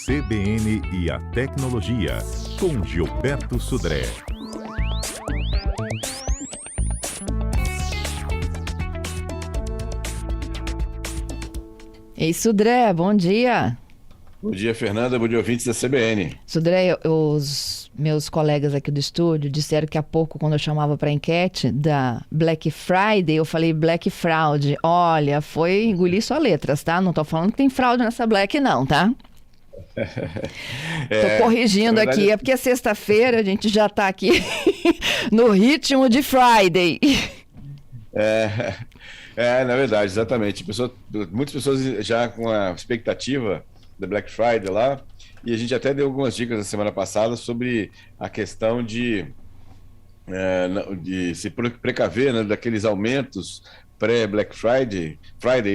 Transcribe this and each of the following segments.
CBN e a Tecnologia, com Gilberto Sudré. Ei, Sudré, bom dia. Bom dia, Fernanda. Bom dia, ouvintes da CBN. Sudré, os meus colegas aqui do estúdio disseram que há pouco, quando eu chamava para a enquete da Black Friday, eu falei Black Fraud. Olha, foi engolir só letras, tá? Não tô falando que tem fraude nessa Black, não, tá? Tô corrigindo verdade, aqui, é porque sexta-feira a gente já tá aqui no ritmo de Friday. Na verdade, exatamente. Muitas pessoas já com a expectativa da Black Friday lá, e a gente até deu algumas dicas na semana passada sobre a questão de se precaver, né, daqueles aumentos pré-Black Friday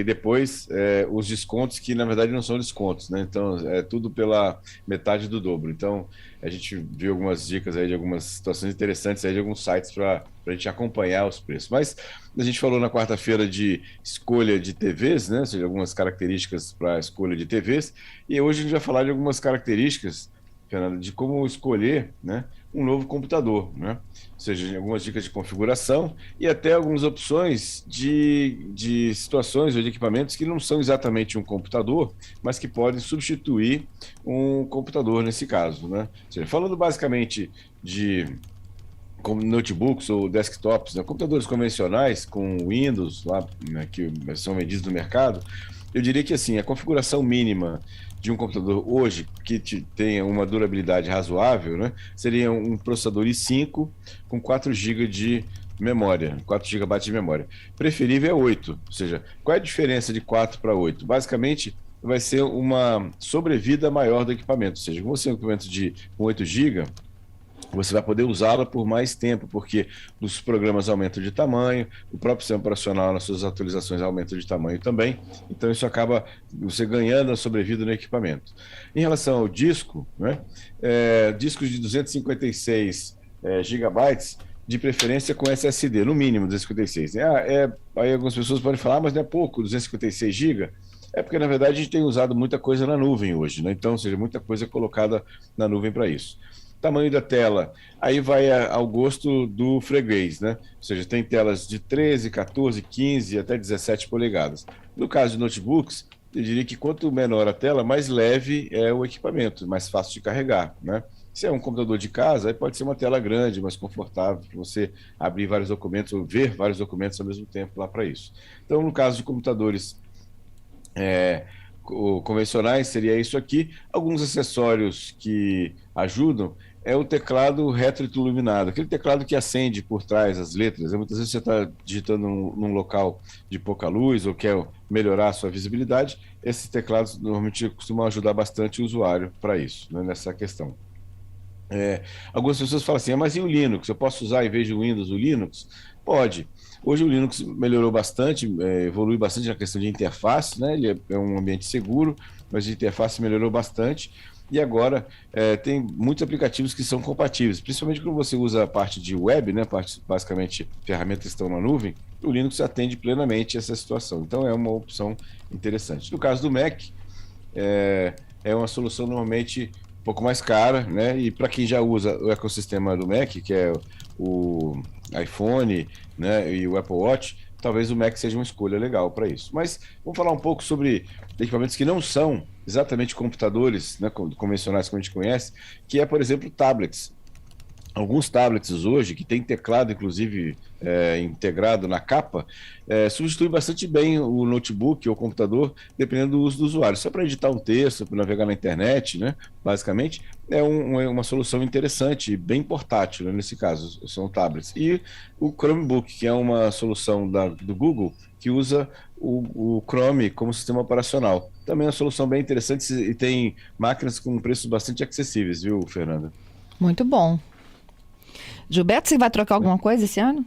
e depois os descontos que na verdade não são descontos, né? Então é tudo pela metade do dobro. Então a gente viu algumas dicas aí de algumas situações interessantes aí de alguns sites para a gente acompanhar os preços. Mas a gente falou na quarta-feira de escolha de TVs, né? Ou seja, algumas características para a escolha de TVs, e hoje a gente vai falar de algumas características, Fernanda, de como escolher, né, um novo computador, né? Ou seja, algumas dicas de configuração e até algumas opções de situações ou de equipamentos que não são exatamente um computador, mas que podem substituir um computador nesse caso, né? Ou seja, falando basicamente de como notebooks ou desktops, né, computadores convencionais com Windows, lá, né, que são vendidos no mercado, eu diria que assim, a configuração mínima de um computador hoje que tenha uma durabilidade razoável, né, seria um processador i5 com 4 GB de memória, 4 GB de memória. Preferível é 8, ou seja, qual é a diferença de 4 para 8? Basicamente, vai ser uma sobrevida maior do equipamento, ou seja, com você um equipamento com 8 GB, você vai poder usá-la por mais tempo, porque os programas aumentam de tamanho, o próprio sistema operacional nas suas atualizações aumenta de tamanho também, então isso acaba você ganhando a sobrevida no equipamento. Em relação ao disco, né, discos de 256 gigabytes, de preferência com SSD, no mínimo 256. Aí algumas pessoas podem falar, mas não é pouco, 256 GB? É porque, na verdade, a gente tem usado muita coisa na nuvem hoje, né? Então, ou seja, muita coisa colocada na nuvem para isso. Tamanho da tela, aí vai ao gosto do freguês, né? Ou seja, tem telas de 13, 14, 15 até 17 polegadas. No caso de notebooks, eu diria que quanto menor a tela, mais leve é o equipamento, mais fácil de carregar, né? Se é um computador de casa, aí pode ser uma tela grande, mais confortável, para você abrir vários documentos ou ver vários documentos ao mesmo tempo lá para isso. Então, no caso de computadores convencionais, seria isso aqui. Alguns acessórios que ajudam é o teclado retroiluminado, aquele teclado que acende por trás as letras. Muitas vezes você está digitando num local de pouca luz ou quer melhorar a sua visibilidade, esses teclados normalmente costumam ajudar bastante o usuário para isso, né, nessa questão. Algumas pessoas falam assim, mas e o Linux? Eu posso usar em vez de Windows o Linux? Pode. Hoje o Linux melhorou bastante, evoluiu bastante na questão de interface, né? Ele é um ambiente seguro, mas a interface melhorou bastante. E agora tem muitos aplicativos que são compatíveis, principalmente quando você usa a parte de web, né? Basicamente ferramentas que estão na nuvem, o Linux atende plenamente essa situação. Então é uma opção interessante. No caso do Mac, é uma solução normalmente um pouco mais cara, né? E para quem já usa o ecossistema do Mac, que é o iPhone, né, e o Apple Watch, talvez o Mac seja uma escolha legal para isso. Mas vamos falar um pouco sobre equipamentos que não são exatamente computadores, né, convencionais que a gente conhece, que é, por exemplo, tablets. Alguns tablets hoje, que tem teclado, inclusive, integrado na capa, substitui bastante bem o notebook ou o computador, dependendo do uso do usuário. Só para editar um texto, para navegar na internet, né, basicamente, é uma solução interessante e bem portátil, né, nesse caso, são tablets. E o Chromebook, que é uma solução do Google, que usa o Chrome como sistema operacional. Também é uma solução bem interessante e tem máquinas com preços bastante acessíveis, viu, Fernanda? Muito bom. Gilberto, você vai trocar alguma coisa esse ano?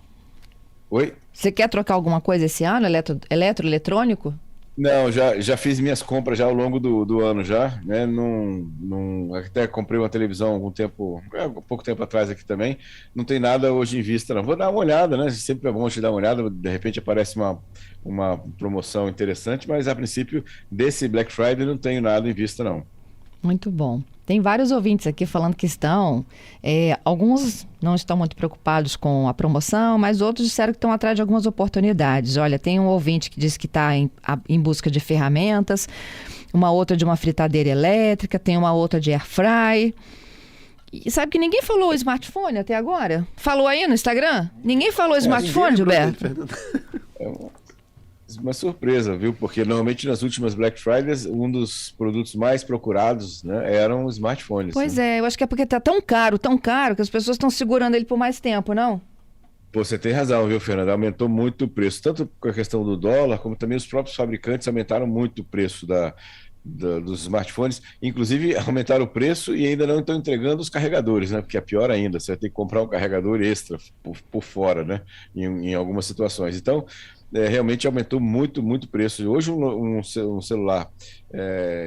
Oi? Você quer trocar alguma coisa esse ano, eletrônico? Não, já fiz minhas compras já ao longo do ano já, né? Até comprei uma televisão pouco tempo atrás aqui também. Não tem nada hoje em vista, não. Vou dar uma olhada, né? Sempre é bom te dar uma olhada, de repente aparece uma promoção interessante, mas a princípio desse Black Friday não tenho nada em vista, não. Muito bom. Tem vários ouvintes aqui falando que alguns não estão muito preocupados com a promoção, mas outros disseram que estão atrás de algumas oportunidades. Olha, tem um ouvinte que disse que está em busca de ferramentas, uma outra de uma fritadeira elétrica, tem uma outra de air fry. E sabe que ninguém falou smartphone até agora? Falou aí no Instagram? Ninguém falou smartphone, Gilberto? É uma surpresa, viu? Porque normalmente nas últimas Black Fridays, um dos produtos mais procurados, né, eram os smartphones. Pois né? eu acho que é porque tá tão caro, que as pessoas estão segurando ele por mais tempo, não? Pô, você tem razão, viu, Fernanda? Aumentou muito o preço, tanto com a questão do dólar, como também os próprios fabricantes aumentaram muito o preço dos smartphones, inclusive aumentaram o preço e ainda não estão entregando os carregadores, né? Porque é pior ainda, você vai ter que comprar um carregador extra por fora, né? Em algumas situações. Então, realmente aumentou muito, muito o preço. Hoje um celular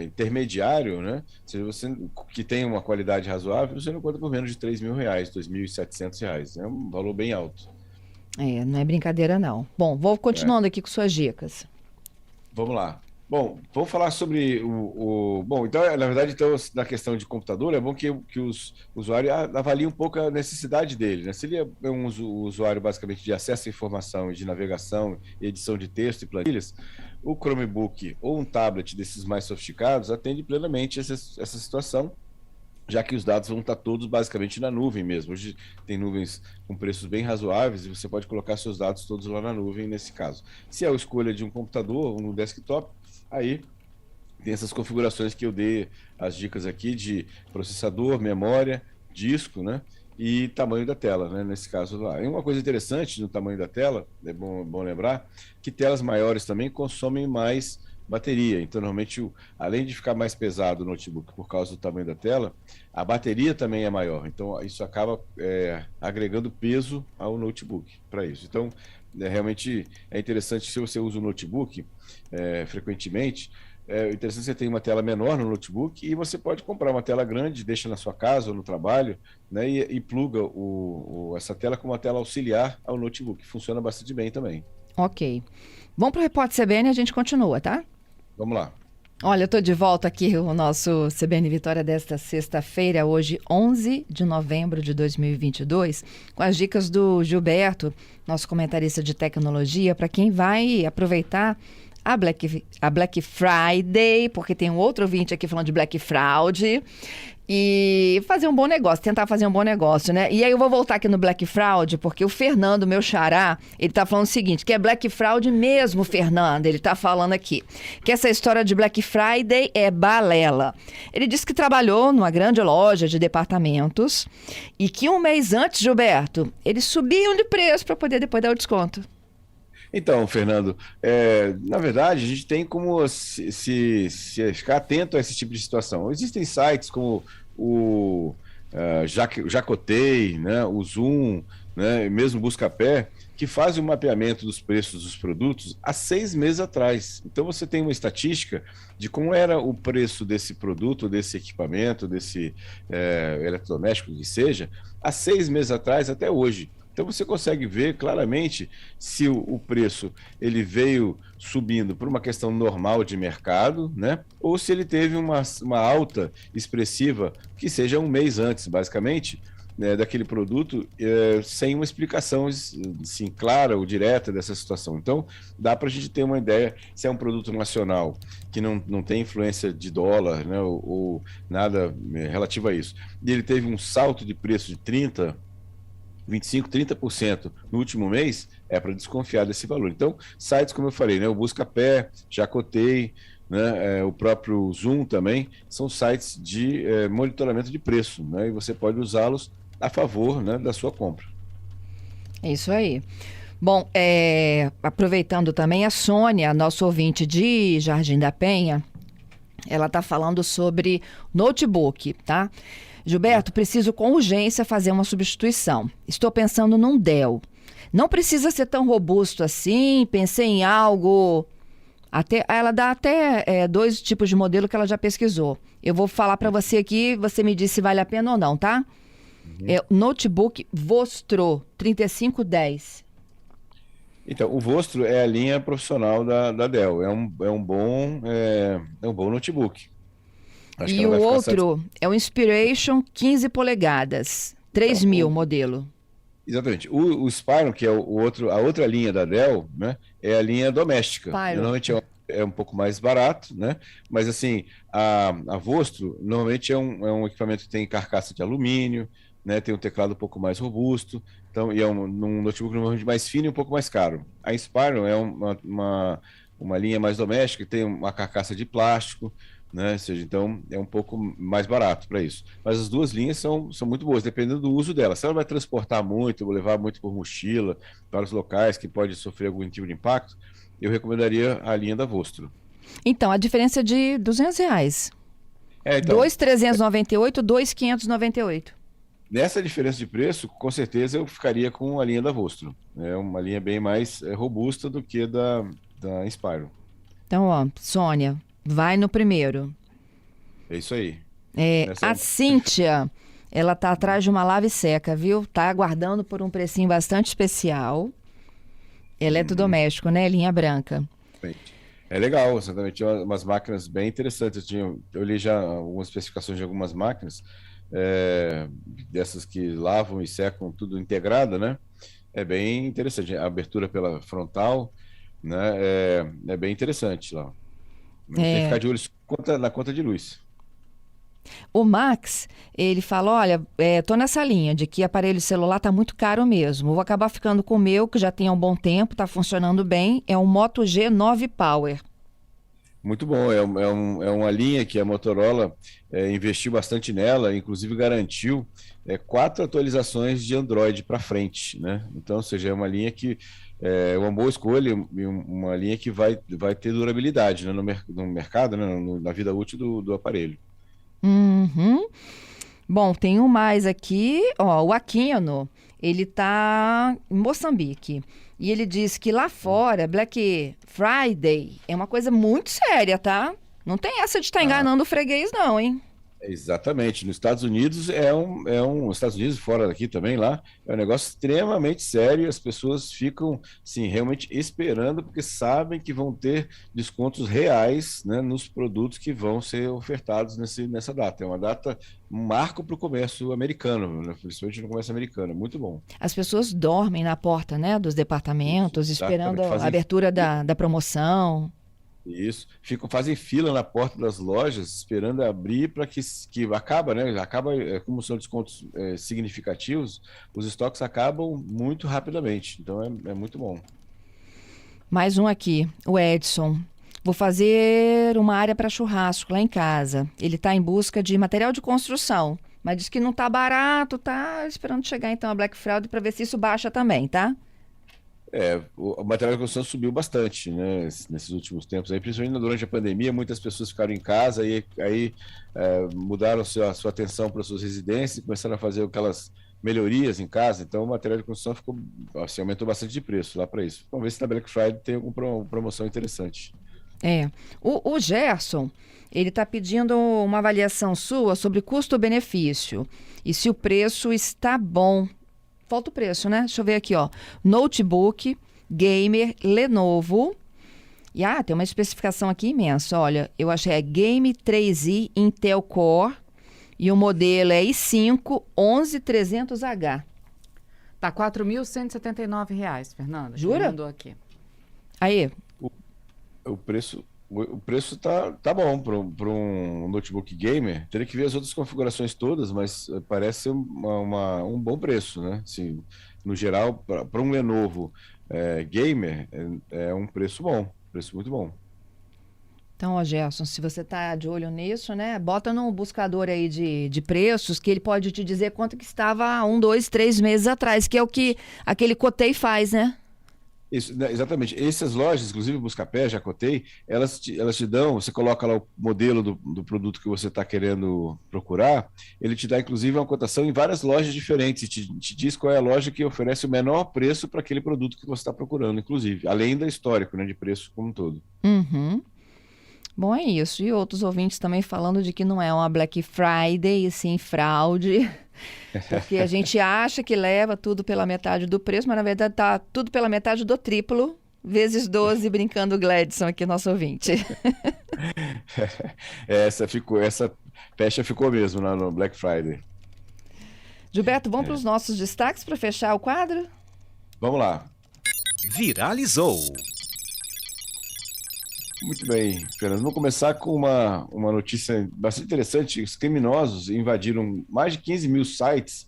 intermediário, né? Se você que tem uma qualidade razoável, você não conta por menos de R$3.000, R$2.700. É um valor bem alto. Não é brincadeira, não. Bom, vou continuando aqui com suas dicas. Vamos lá. Bom, vamos falar sobre Bom, então, na verdade, então, na questão de computador, é bom que os usuários avaliem um pouco a necessidade dele, né? Se ele é um usuário, basicamente, de acesso à informação e de navegação, edição de texto e planilhas, o Chromebook ou um tablet desses mais sofisticados atende plenamente essa situação, já que os dados vão estar todos basicamente na nuvem mesmo. Hoje tem nuvens com preços bem razoáveis e você pode colocar seus dados todos lá na nuvem nesse caso. Se é a escolha de um computador ou um desktop, aí tem essas configurações que eu dei as dicas aqui de processador, memória, disco, né? E tamanho da tela, né? Nesse caso lá. E uma coisa interessante no tamanho da tela, é bom lembrar, que telas maiores também consomem mais bateria. Então, normalmente, além de ficar mais pesado o notebook por causa do tamanho da tela, a bateria também é maior. Então, isso acaba agregando peso ao notebook para isso. Então, realmente é interessante, se você usa o notebook frequentemente, é interessante você ter uma tela menor no notebook e você pode comprar uma tela grande, deixa na sua casa ou no trabalho, né, e pluga essa tela como uma tela auxiliar ao notebook. Funciona bastante bem também. Ok. Vamos para o Repórter CBN e a gente continua, tá? Vamos lá. Olha, eu estou de volta aqui, o nosso CBN Vitória desta sexta-feira, hoje 11 de novembro de 2022, com as dicas do Gilberto, nosso comentarista de tecnologia, para quem vai aproveitar a Black Friday, porque tem um outro ouvinte aqui falando de Black Fraud, e fazer um bom negócio, tentar fazer um bom negócio, né? E aí eu vou voltar aqui no Black Fraud, porque o Fernando, meu xará, ele tá falando o seguinte, que é Black Fraud mesmo, Fernando, ele tá falando aqui, que essa história de Black Friday é balela. Ele disse que trabalhou numa grande loja de departamentos e que um mês antes, Gilberto, eles subiam de preço para poder depois dar o desconto. Então, Fernando, na verdade, a gente tem como se ficar atento a esse tipo de situação. Existem sites como o Jacotei, né, o Zoom, né, mesmo o Buscapé, que fazem um mapeamento dos preços dos produtos há 6 meses atrás. Então, você tem uma estatística de como era o preço desse produto, desse equipamento, desse eletrodoméstico que seja, há 6 meses atrás até hoje. Então você consegue ver claramente se o preço ele veio subindo por uma questão normal de mercado, né? Ou se ele teve uma alta expressiva que seja um mês antes, basicamente, né, daquele produto, sem uma explicação assim, clara ou direta dessa situação. Então dá para a gente ter uma ideia se é um produto nacional que não tem influência de dólar, né, ou nada relativo a isso. E ele teve um salto de preço de 25%, 30% no último mês, é para desconfiar desse valor. Então, sites, como eu falei, né, o Buscapé, Jacotei, né, o próprio Zoom também, são sites de monitoramento de preço, né, e você pode usá-los a favor, né, da sua compra. É isso aí. Bom, aproveitando também, a Sônia, nosso ouvinte de Jardim da Penha, ela está falando sobre notebook, tá? Gilberto, preciso com urgência fazer uma substituição. Estou pensando num Dell. Não precisa ser tão robusto assim, pensei em algo... ela dá até 2 tipos de modelo que ela já pesquisou. Eu vou falar para você aqui, você me diz se vale a pena ou não, tá? Notebook Vostro 3510. Então, o Vostro é a linha profissional da Dell. É um bom notebook. Acho que E ela o vai ficar outro é o Inspiration 15 polegadas, 3.000 modelo. Exatamente. O Spyron, que é a outra linha da Dell, né, é a linha doméstica. Spyron. Normalmente é um pouco mais barato, né? Mas assim, a Vostro normalmente é um equipamento que tem carcaça de alumínio, né? Tem um teclado um pouco mais robusto, então, e é um notebook normalmente mais fino e um pouco mais caro. A Inspiron é uma linha mais doméstica, tem uma carcaça de plástico, né? Ou seja, então é um pouco mais barato para isso. Mas as duas linhas são muito boas, dependendo do uso dela. Se ela vai transportar muito, levar muito por mochila para os locais que pode sofrer algum tipo de impacto, eu recomendaria a linha da Vostro. Então, a diferença é de R$ 200. Então, 2.398, 2.598. nessa diferença de preço, com certeza eu ficaria com a linha da Vostro. É uma linha bem mais robusta do que da Inspiro. Então, ó, Sônia, vai no primeiro. É isso aí. A Cíntia, ela tá atrás de uma lave seca, viu? Tá aguardando por um precinho bastante especial. Eletrodoméstico, né? Linha branca. É legal, exatamente. Tinha umas máquinas bem interessantes. Eu li já algumas especificações de algumas máquinas, dessas que lavam e secam tudo integrada, né? É bem interessante. A abertura pela frontal, né? É bem interessante lá. Tem que ficar de olho na conta de luz. O Max, ele fala, olha, tô nessa linha de que aparelho celular tá muito caro mesmo. Vou acabar ficando com o meu, que já tem há um bom tempo, tá funcionando bem. É um Moto G9 Power. Muito bom, é uma linha que a Motorola investiu bastante nela, inclusive garantiu 4 atualizações de Android para frente, né? Então, ou seja, é uma linha que é uma boa escolha e uma linha que vai ter durabilidade, né, no mercado, né, na vida útil do aparelho. Uhum. Bom, tem um mais aqui, ó, o Aquino, ele tá em Moçambique. E ele diz que lá fora, Black Friday é uma coisa muito séria, tá? Não tem essa de estar enganando o freguês, não, hein? Exatamente. Nos Estados Unidos Estados Unidos, fora daqui também, lá, é um negócio extremamente sério. As pessoas ficam, sim, realmente esperando, porque sabem que vão ter descontos reais, né, nos produtos que vão ser ofertados nessa data. É uma data, um marco para o comércio americano, né, principalmente no comércio americano. Muito bom. As pessoas dormem na porta, né, dos departamentos, esperando a abertura da promoção. Isso, fazem fila na porta das lojas esperando abrir para que acaba, né? Como são descontos significativos, os estoques acabam muito rapidamente. Então é muito bom. Mais um aqui, o Edson. Vou fazer uma área para churrasco lá em casa. Ele está em busca de material de construção, mas diz que não está barato, tá esperando chegar então a Black Friday para ver se isso baixa também, tá? O material de construção subiu bastante, né, nesses últimos tempos, aí, principalmente durante a pandemia, muitas pessoas ficaram em casa e aí mudaram a sua atenção para as suas residências e começaram a fazer aquelas melhorias em casa, então o material de construção aumentou bastante de preço lá para isso. Vamos ver se na Black Friday tem alguma promoção interessante. O Gerson, ele está pedindo uma avaliação sua sobre custo-benefício e se o preço está bom. Falta o preço, né? Deixa eu ver aqui, ó. Notebook, gamer, Lenovo. E tem uma especificação aqui imensa. Olha, eu achei Game 3i Intel Core e o modelo é i5 11300H. Tá R$ 4.179, Fernanda. Jura? Mandou aqui. Aí. O preço tá bom para um notebook gamer. Teria que ver as outras configurações todas, mas parece ser um bom preço, né? Assim, no geral, para um Lenovo gamer, é um preço bom, preço muito bom. Então, ó, Gerson, se você tá de olho nisso, né? Bota no buscador aí de preços, que ele pode te dizer quanto que estava há 1, 2, 3 meses atrás, que é o que aquele Cotei faz, né? Isso, né, exatamente. Essas lojas, inclusive o Buscapé, já cotei, elas te dão, você coloca lá o modelo do produto que você está querendo procurar, ele te dá inclusive uma cotação em várias lojas diferentes, e te diz qual é a loja que oferece o menor preço para aquele produto que você está procurando, inclusive, além da histórico, né, de preço como um todo. Uhum. Bom, é isso. E outros ouvintes também falando de que não é uma Black Friday, e sim fraude. Porque a gente acha que leva tudo pela metade do preço, mas na verdade tá tudo pela metade do triplo, vezes 12, brincando o Gladson aqui, nosso ouvinte. Essa Pecha ficou mesmo lá no Black Friday. Gilberto, vamos para os nossos destaques para fechar o quadro? Vamos lá. Viralizou. Muito bem, Fernando. Vamos começar com uma notícia bastante interessante. Os criminosos invadiram mais de 15 mil sites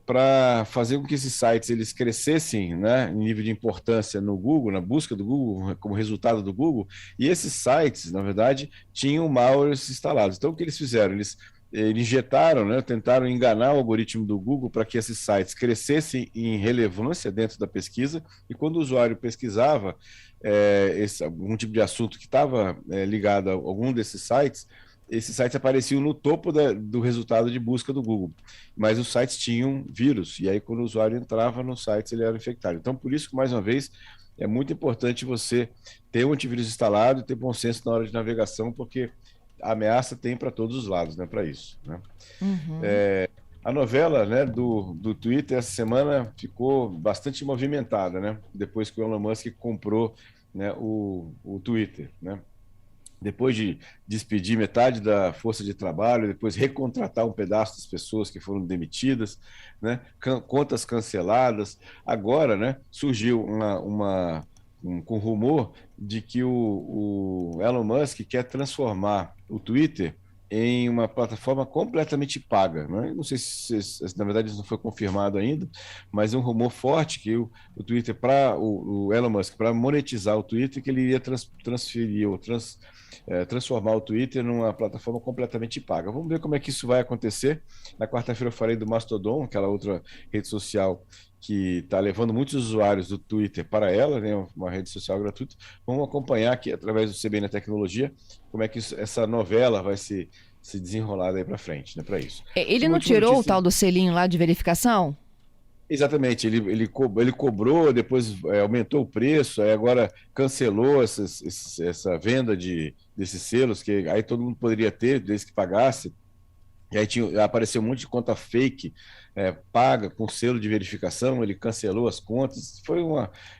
para fazer com que esses sites eles crescessem, né, em nível de importância no Google, na busca do Google, como resultado do Google. E esses sites, na verdade, tinham malwares instalados. Então, o que eles fizeram? Eles injetaram, né, tentaram enganar o algoritmo do Google para que esses sites crescessem em relevância dentro da pesquisa, e quando o usuário pesquisava algum tipo de assunto que estava ligado a algum desses sites, esses sites apareciam no topo do resultado de busca do Google, mas os sites tinham vírus, e aí quando o usuário entrava nos sites ele era infectado. Então, por isso que, mais uma vez, é muito importante você ter um antivírus instalado e ter bom senso na hora de navegação, porque a ameaça tem para todos os lados, né, para isso, né? Uhum. A novela, né, do Twitter essa semana ficou bastante movimentada, né, depois que o Elon Musk comprou, né, o Twitter, né? Depois de despedir metade da força de trabalho, depois recontratar um pedaço das pessoas que foram demitidas, né, contas canceladas, agora, né, surgiu com rumor de que o Elon Musk quer transformar o Twitter em uma plataforma completamente paga, né? Não sei se, na verdade, isso não foi confirmado ainda, mas é um rumor forte que o Twitter, para o Elon Musk, para monetizar o Twitter, que ele iria transformar o Twitter numa plataforma completamente paga. Vamos ver como é que isso vai acontecer. Na quarta-feira eu falei do Mastodon, aquela outra rede social que está levando muitos usuários do Twitter para ela, né, uma rede social gratuita. Vamos acompanhar aqui, através do CBN Tecnologia, como é que essa novela vai se desenrolar daí para frente, né, para isso. Ele não tirou o tal do selinho lá de verificação? Exatamente, ele cobrou, depois aumentou o preço, aí agora cancelou essa venda desses selos, que aí todo mundo poderia ter, desde que pagasse. E aí apareceu um monte de conta fake paga com selo de verificação, ele cancelou as contas,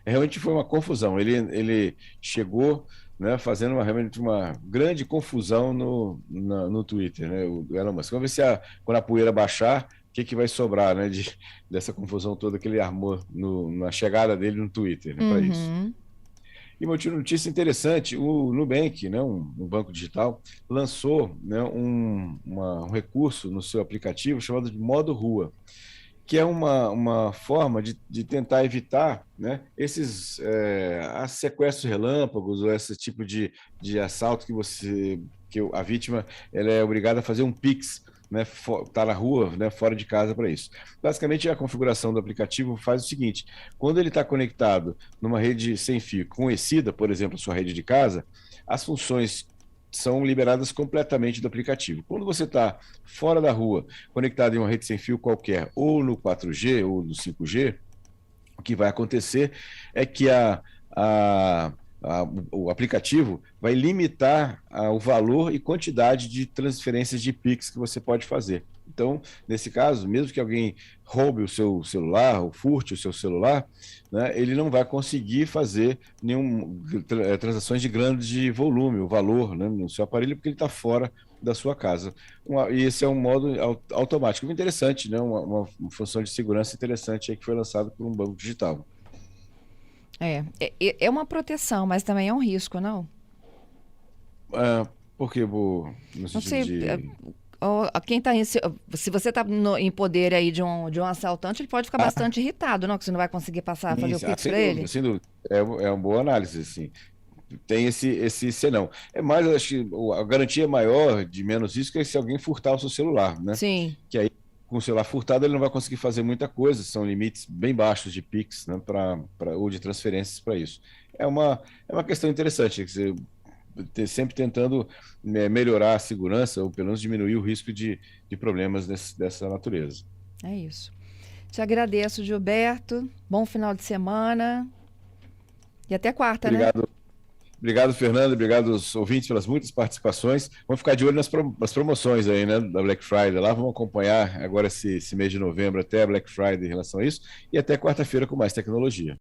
realmente foi uma confusão. Ele chegou, né, fazendo realmente uma grande confusão no Twitter, né, o Elon Musk. Vamos ver se quando a poeira baixar, o que vai sobrar, né, dessa confusão toda que ele armou na chegada dele no Twitter, né, para isso. E uma última notícia interessante, o Nubank, né, um banco digital, lançou, né, um recurso no seu aplicativo chamado de modo rua, que é uma forma de tentar evitar, né, esses sequestros relâmpagos ou esse tipo de assalto que a vítima ela é obrigada a fazer um Pix, né, tá na rua, né, fora de casa para isso. Basicamente, a configuração do aplicativo faz o seguinte: quando ele está conectado numa rede sem fio conhecida, por exemplo, sua rede de casa, as funções são liberadas completamente do aplicativo. Quando você está fora da rua, conectado em uma rede sem fio qualquer, ou no 4G ou no 5G, o que vai acontecer é que o aplicativo vai limitar o valor e quantidade de transferências de Pix que você pode fazer. Então, nesse caso, mesmo que alguém roube o seu celular ou furte o seu celular, né, ele não vai conseguir fazer transações de grande volume, o valor, né, no seu aparelho, porque ele está fora da sua casa. E esse é um modo automático. Muito interessante, né, uma função de segurança interessante aí que foi lançado por um banco digital. É uma proteção, mas também é um risco, não? Por que, no sentido quem tá se você está em poder aí de um assaltante, ele pode ficar bastante irritado, não? Que você não vai conseguir fazer o Pix para ele? Sem dúvida. É uma boa análise, assim. Tem esse senão. Mas eu acho que a garantia maior de menos risco é se alguém furtar o seu celular, né? Sim. Que aí, com o celular furtado, ele não vai conseguir fazer muita coisa, são limites bem baixos de Pix, né, ou de transferências para isso. É uma questão interessante, você sempre tentando melhorar a segurança, ou pelo menos diminuir o risco de problemas dessa natureza. É isso. Te agradeço, Gilberto. Bom final de semana. E até quarta, Obrigado. Né? Obrigado, Fernando. Obrigado aos ouvintes pelas muitas participações. Vamos ficar de olho nas promoções aí, né, da Black Friday. Lá vamos acompanhar agora esse mês de novembro até a Black Friday em relação a isso. E até quarta-feira com mais tecnologia.